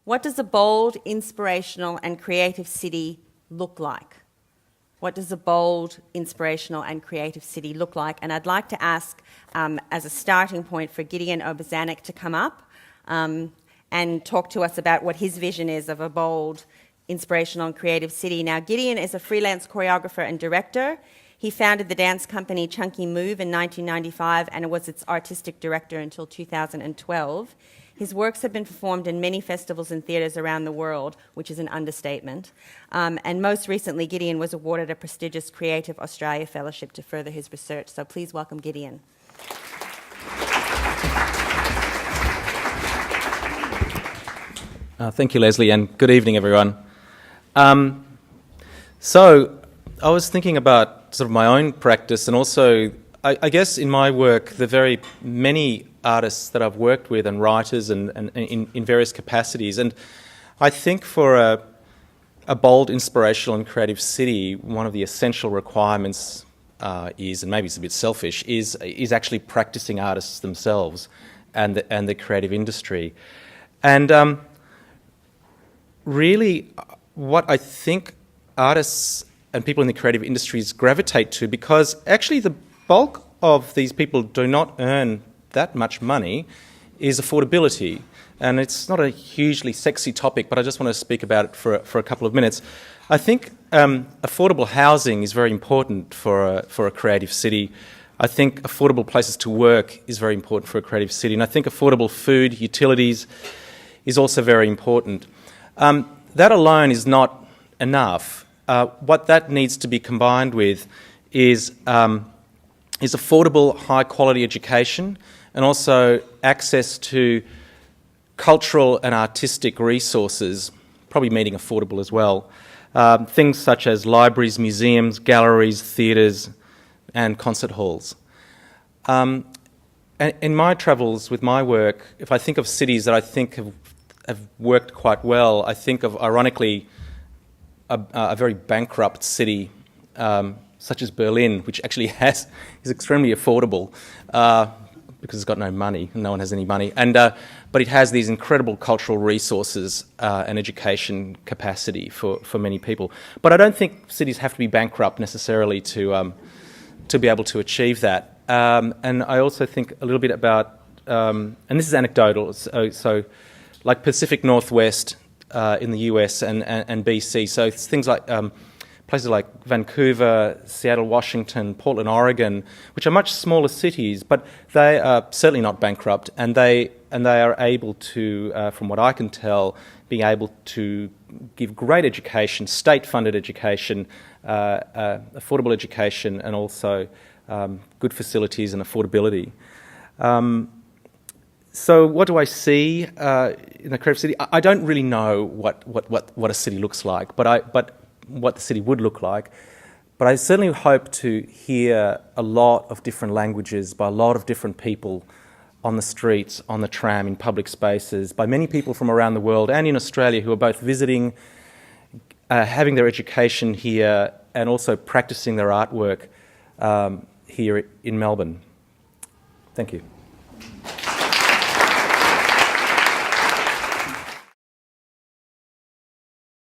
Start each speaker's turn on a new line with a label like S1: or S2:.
S1: What does a bold, inspirational and creative city look like? What does a bold, inspirational and creative city look like? And I'd like to ask, as a starting point, for Gideon Obarzanek to come up and talk to us about what his vision is of a bold, inspirational and creative city. Now, Gideon is a freelance choreographer and director. He founded the dance company Chunky Move in 1995 and was its artistic director until 2012. His works have been performed in many festivals and theatres around the world, which is an understatement. And most recently, Gideon was awarded a prestigious Creative Australia Fellowship to further his research. So please welcome Gideon.
S2: Thank you, Leslie, and good evening, everyone. So I was thinking about sort of my own practice, and also, I guess in my work, the very many artists that I've worked with and writers and in various capacities. And I think for a bold, inspirational and creative city, one of the essential requirements is, and maybe it's a bit selfish, is actually practicing artists themselves and the creative industry. And really what I think artists and people in the creative industries gravitate to, because actually the bulk of these people do not earn that much money, is affordability. And it's not a hugely sexy topic, but I just want to speak about it for a couple of minutes. I think affordable housing is very important for a creative city. I think affordable places to work is very important for a creative city. And I think affordable food, utilities is also very important. That alone is not enough. What that needs to be combined with is affordable, high-quality education, and also access to cultural and artistic resources, probably meaning affordable as well. Things such as libraries, museums, galleries, theatres, and concert halls. And in my travels with my work, if I think of cities that I think have worked quite well, I think of, ironically, a very bankrupt city such as Berlin, which actually is extremely affordable because it's got no money, and no one has any money, and but it has these incredible cultural resources and education capacity for many people. But I don't think cities have to be bankrupt necessarily to be able to achieve that. And I also think a little bit about, and this is anecdotal, so like Pacific Northwest in the US and BC. So it's things like places like Vancouver, Seattle, Washington, Portland, Oregon, which are much smaller cities, but they are certainly not bankrupt, and they are able to, from what I can tell, being able to give great education, state-funded education, affordable education, and also good facilities and affordability. So what do I see in the creative city? I don't really know what a city looks like, but what the city would look like. But I certainly hope to hear a lot of different languages by a lot of different people on the streets, on the tram, in public spaces, by many people from around the world and in Australia who are both visiting, having their education here, and also practicing their artwork here in Melbourne. Thank you.